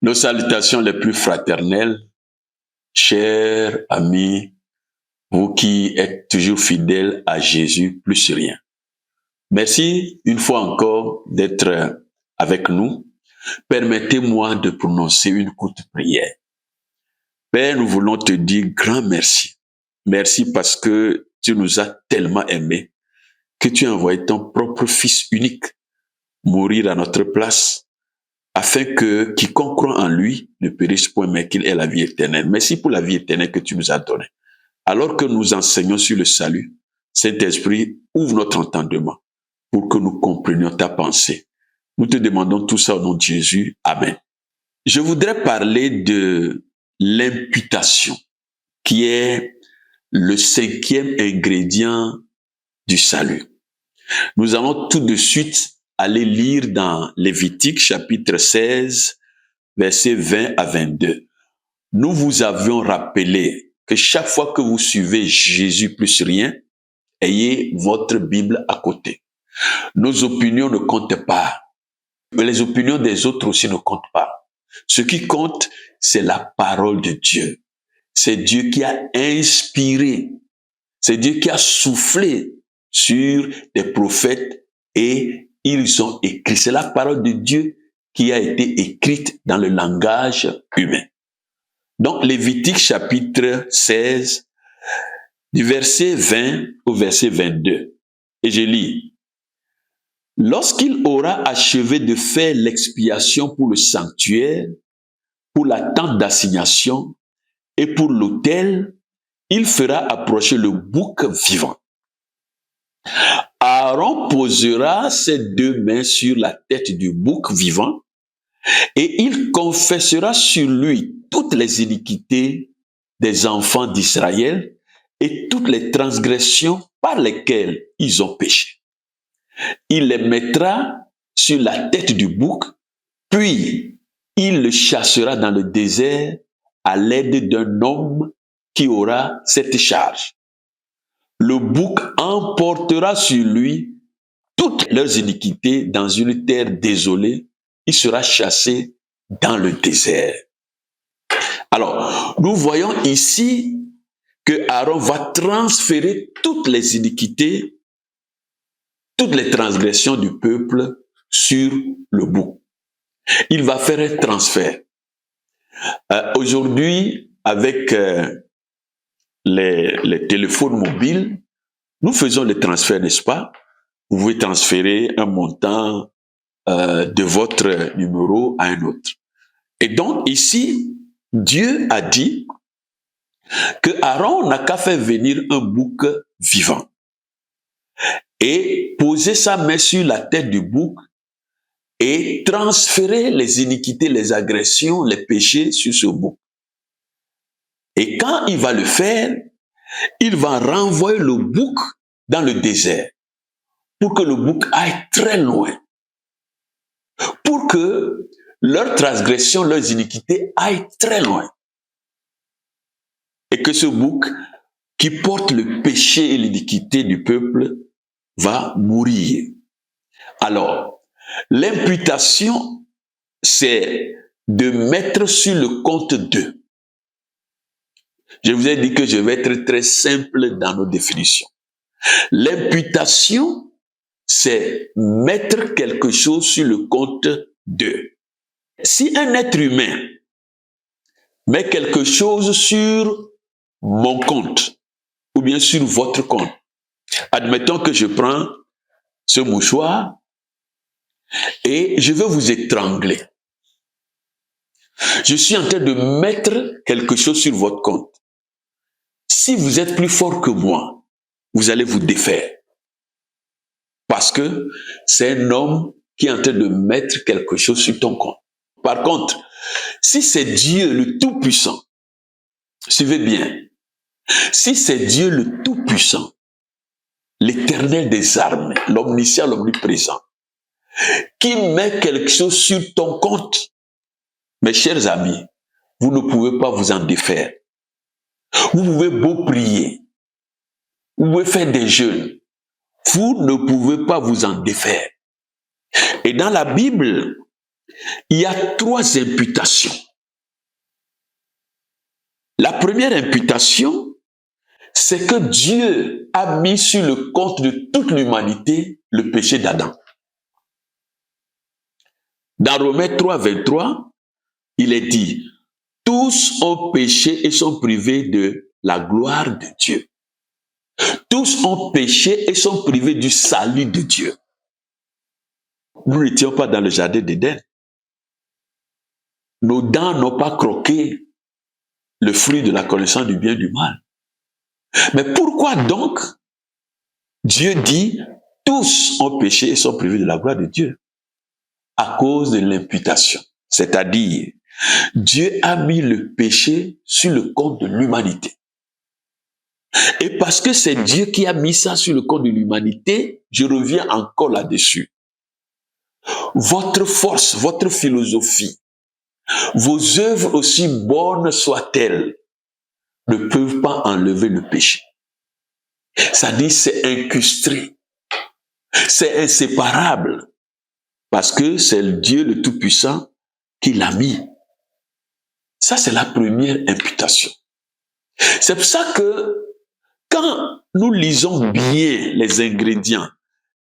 Nos salutations les plus fraternelles, chers amis, vous qui êtes toujours fidèles à Jésus plus rien. Merci une fois encore d'être avec nous. Permettez-moi de prononcer une courte prière. Père, nous voulons te dire grand merci. Merci parce que tu nous as tellement aimés que tu as envoyé ton propre Fils unique mourir à notre place, afin que quiconque croit en lui ne périsse point, mais qu'il ait la vie éternelle. Merci pour la vie éternelle que tu nous as donnée. Alors que nous enseignons sur le salut, Saint-Esprit, ouvre notre entendement pour que nous comprenions ta pensée. Nous te demandons tout ça au nom de Jésus. Amen. Je voudrais parler de l'imputation, qui est le 5e ingrédient du salut. Nous allons tout de suite aller lire dans Lévitique chapitre 16, versets 20 à 22. Nous vous avions rappelé que chaque fois que vous suivez Jésus plus rien, ayez votre Bible à côté. Nos opinions ne comptent pas. Les opinions des autres aussi ne comptent pas. Ce qui compte, c'est la parole de Dieu. C'est Dieu qui a inspiré. C'est Dieu qui a soufflé sur des prophètes et ils ont écrit. C'est la parole de Dieu qui a été écrite dans le langage humain. Donc, Lévitique chapitre 16, du verset 20 au verset 22. Et je lis. Lorsqu'il aura achevé de faire l'expiation pour le sanctuaire, pour la tente d'assignation et pour l'autel, il fera approcher le bouc vivant. Aaron posera ses 2 mains sur la tête du bouc vivant et il confessera sur lui toutes les iniquités des enfants d'Israël et toutes les transgressions par lesquelles ils ont péché. Il les mettra sur la tête du bouc, puis il le chassera dans le désert à l'aide d'un homme qui aura cette charge. Le bouc emportera sur lui toutes leurs iniquités dans une terre désolée. Il sera chassé dans le désert. Alors, nous voyons ici que Aaron va transférer toutes les iniquités, toutes les transgressions du peuple sur le bouc. Il va faire un transfert. Aujourd'hui, avec les téléphones mobiles, nous faisons les transferts, n'est-ce pas? Vous pouvez transférer un montant de votre numéro à un autre. Et donc ici, Dieu a dit que Aaron n'a qu'à faire venir un bouc vivant et poser sa main sur la tête du bouc et transférer les iniquités, les agressions, les péchés sur ce bouc. Et quand il va le faire, il va renvoyer le bouc dans le désert pour que le bouc aille très loin, pour que leurs transgressions, leurs iniquités aillent très loin. Et que ce bouc qui porte le péché et l'iniquité du peuple va mourir. Alors, l'imputation, c'est de mettre sur le compte d'eux. Je vous ai dit que je vais être très simple dans nos définitions. L'imputation, c'est mettre quelque chose sur le compte d'eux. Si un être humain met quelque chose sur mon compte, ou bien sur votre compte, admettons que je prends ce mouchoir et je veux vous étrangler. Je suis en train de mettre quelque chose sur votre compte. Si vous êtes plus fort que moi, vous allez vous défaire. Parce que c'est un homme qui est en train de mettre quelque chose sur ton compte. Par contre, si c'est Dieu le Tout-Puissant, suivez bien, si c'est Dieu le Tout-Puissant, l'Éternel des armées, l'omniscient, l'omniprésent, qui met quelque chose sur ton compte, mes chers amis, vous ne pouvez pas vous en défaire. Vous pouvez beau prier, vous pouvez faire des jeûnes, vous ne pouvez pas vous en défaire. Et dans la Bible, il y a 3 imputations. La première imputation, c'est que Dieu a mis sur le compte de toute l'humanité le péché d'Adam. Dans Romains 3, 23, il est dit, tous ont péché et sont privés de la gloire de Dieu. Tous ont péché et sont privés du salut de Dieu. Nous n'étions pas dans le jardin d'Éden. Nos dents n'ont pas croqué le fruit de la connaissance du bien et du mal. Mais pourquoi donc Dieu dit tous ont péché et sont privés de la gloire de Dieu? À cause de l'imputation. C'est-à-dire, Dieu a mis le péché sur le compte de l'humanité. Et parce que c'est Dieu qui a mis ça sur le compte de l'humanité, je reviens encore là-dessus. Votre force, votre philosophie, vos œuvres aussi bonnes soient-elles, ne peuvent pas enlever le péché. Ça dit c'est incrusté, c'est inséparable, parce que c'est le Dieu le Tout-Puissant qui l'a mis. Ça, c'est la première imputation. C'est pour ça que quand nous lisons bien les ingrédients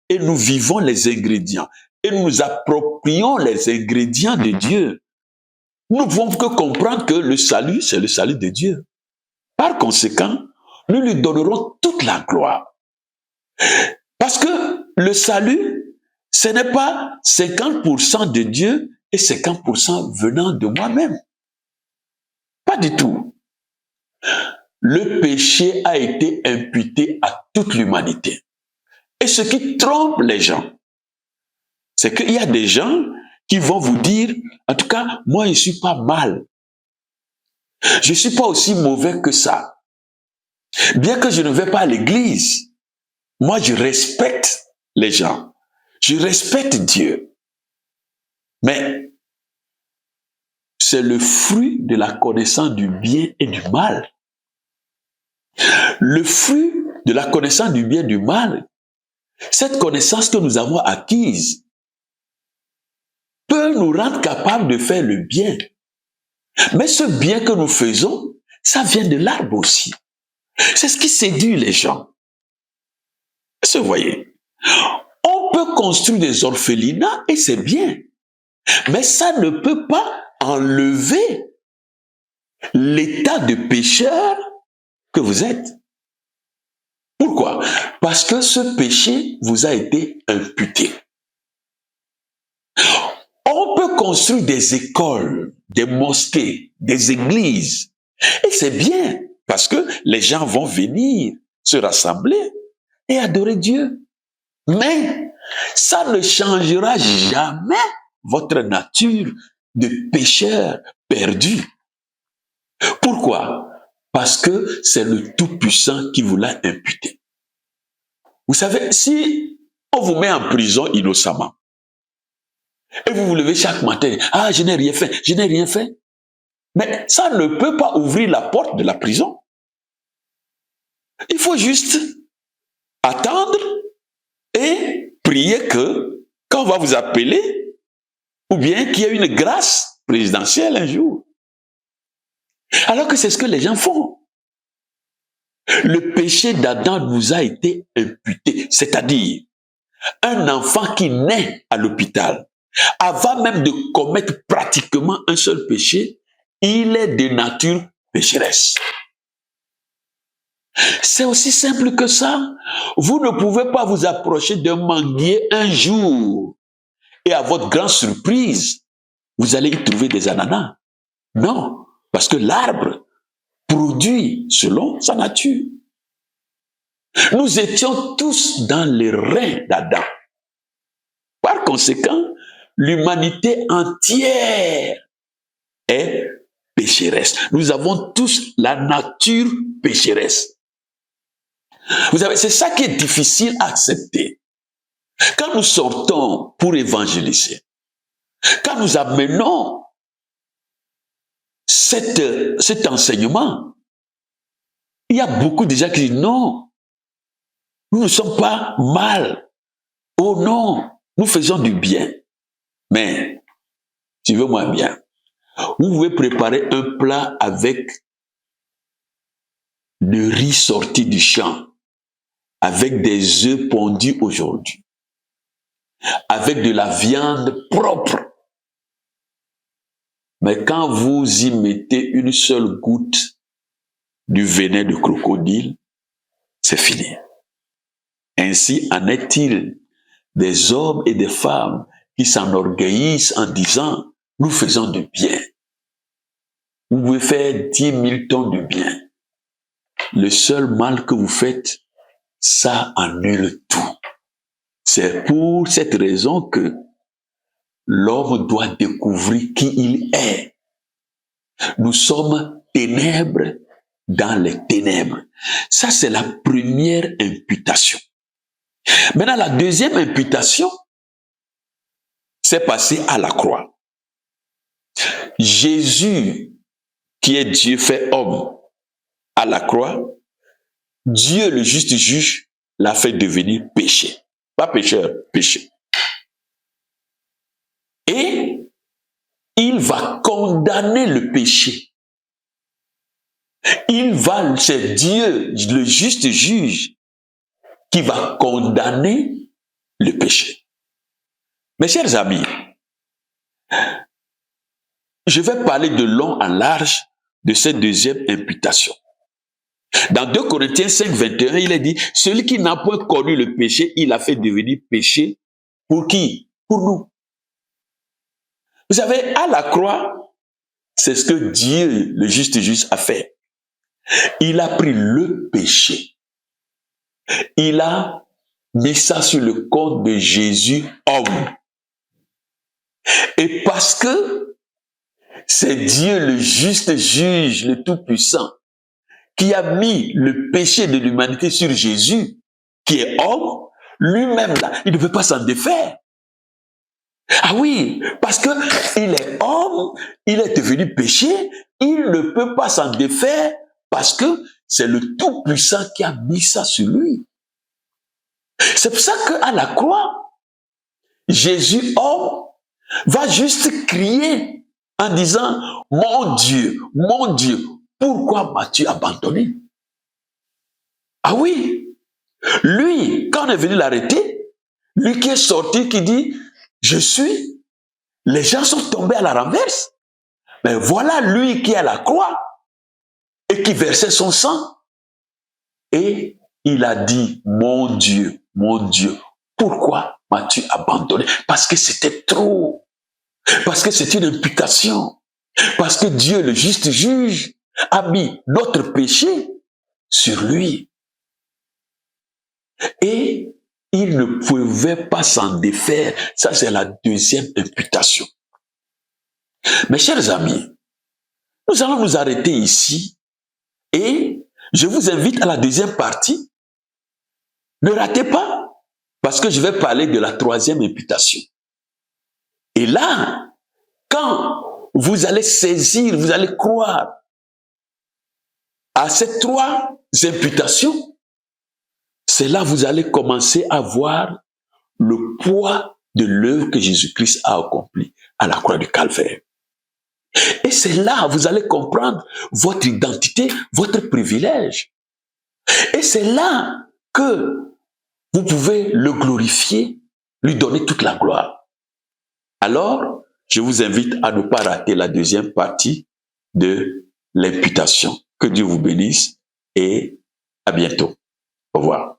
et nous vivons les ingrédients et nous approprions les ingrédients de Dieu, nous ne pouvons que comprendre que le salut, c'est le salut de Dieu. Par conséquent, nous lui donnerons toute la gloire. Parce que le salut, ce n'est pas 50% de Dieu et 50% venant de moi-même. Pas du tout. Le péché a été imputé à toute l'humanité. Et ce qui trompe les gens, c'est qu'il y a des gens qui vont vous dire, en tout cas, moi je ne suis pas mal. Je ne suis pas aussi mauvais que ça. Bien que je ne vais pas à l'église, moi je respecte les gens. Je respecte Dieu. Mais c'est le fruit de la connaissance du bien et du mal. Le fruit de la connaissance du bien et du mal, cette connaissance que nous avons acquise, peut nous rendre capables de faire le bien. Mais ce bien que nous faisons, ça vient de l'arbre aussi. C'est ce qui séduit les gens. Vous voyez, on peut construire des orphelinats et c'est bien. Mais ça ne peut pas enlever l'état de pécheur que vous êtes. Pourquoi? Parce que ce péché vous a été imputé. On peut construire des écoles, des mosquées, des églises. Et c'est bien, parce que les gens vont venir se rassembler et adorer Dieu. Mais ça ne changera jamais votre nature de pécheur perdu. Pourquoi? Parce que c'est le Tout-Puissant qui vous l'a imputé. Vous savez, si on vous met en prison innocemment, et vous vous levez chaque matin, « Ah, je n'ai rien fait, je n'ai rien fait. » Mais ça ne peut pas ouvrir la porte de la prison. Il faut juste attendre et prier que, quand on va vous appeler, ou bien qu'il y ait une grâce présidentielle un jour. Alors que c'est ce que les gens font. Le péché d'Adam nous a été imputé, c'est-à-dire un enfant qui naît à l'hôpital, avant même de commettre pratiquement un seul péché, il est de nature pécheresse. C'est aussi simple que ça. Vous ne pouvez pas vous approcher d'un manguier un jour et à votre grande surprise, vous allez y trouver des ananas. Non, parce que l'arbre produit selon sa nature. Nous étions tous dans les reins d'Adam. Par conséquent, l'humanité entière est pécheresse. Nous avons tous la nature pécheresse. Vous savez, c'est ça qui est difficile à accepter. Quand nous sortons pour évangéliser, quand nous amenons cet enseignement, il y a beaucoup de gens qui disent non, nous ne sommes pas mal. Oh non, nous faisons du bien. Mais Suivez-moi bien. Vous pouvez préparer un plat avec le riz sorti du champ, avec des œufs pondus aujourd'hui, avec de la viande propre. Mais quand vous y mettez une seule goutte du venin de crocodile, c'est fini. Ainsi en est-il des hommes et des femmes qui s'enorgueillissent en disant « nous faisons du bien ». Vous pouvez faire 10 000 tonnes de bien. Le seul mal que vous faites, ça annule tout. C'est pour cette raison que l'homme doit découvrir qui il est. Nous sommes ténèbres dans les ténèbres. Ça, c'est la première imputation. Maintenant, la deuxième imputation, c'est passé à la croix. Jésus, qui est Dieu fait homme, à la croix, Dieu, le juste juge, l'a fait devenir péché. Pas pécheur, péché. Et il va condamner le péché. C'est Dieu, le juste juge, qui va condamner le péché. Mes chers amis, je vais parler de long en large de cette deuxième imputation. Dans 2 Corinthiens 5, 21, il est dit, celui qui n'a point connu le péché, il a fait devenir péché. Pour qui? Pour nous. Vous savez, à la croix, c'est ce que Dieu, le juste juge, a fait. Il a pris le péché. Il a mis ça sur le compte de Jésus, homme. Et parce que c'est Dieu, le juste juge, le tout-puissant, qui a mis le péché de l'humanité sur Jésus, qui est homme, lui-même là, il ne peut pas s'en défaire. Ah oui, parce que il est homme, il est devenu péché, il ne peut pas s'en défaire parce que c'est le Tout-Puissant qui a mis ça sur lui. C'est pour ça qu'à la croix, Jésus, homme, va juste crier en disant « Mon Dieu, pourquoi m'as-tu abandonné ?» Ah oui, lui, quand on est venu l'arrêter, lui qui est sorti, qui dit « Je suis », les gens sont tombés à la renverse. Mais voilà lui qui est à la croix et qui versait son sang. Et il a dit « Mon Dieu, pourquoi m'as-tu abandonné ?» Parce que c'était trop. Parce que c'est une imputation. Parce que Dieu, le juste juge, a mis notre péché sur lui. Et il ne pouvait pas s'en défaire. Ça, c'est la deuxième imputation. Mes chers amis, nous allons nous arrêter ici et je vous invite à la deuxième partie. Ne ratez pas, parce que je vais parler de la troisième imputation. Et là, quand vous allez saisir, vous allez croire à ces 3 imputations, c'est là que vous allez commencer à voir le poids de l'œuvre que Jésus-Christ a accomplie à la croix du Calvaire. Et c'est là que vous allez comprendre votre identité, votre privilège. Et c'est là que vous pouvez le glorifier, lui donner toute la gloire. Alors, je vous invite à ne pas rater la deuxième partie de l'imputation. Que Dieu vous bénisse et à bientôt. Au revoir.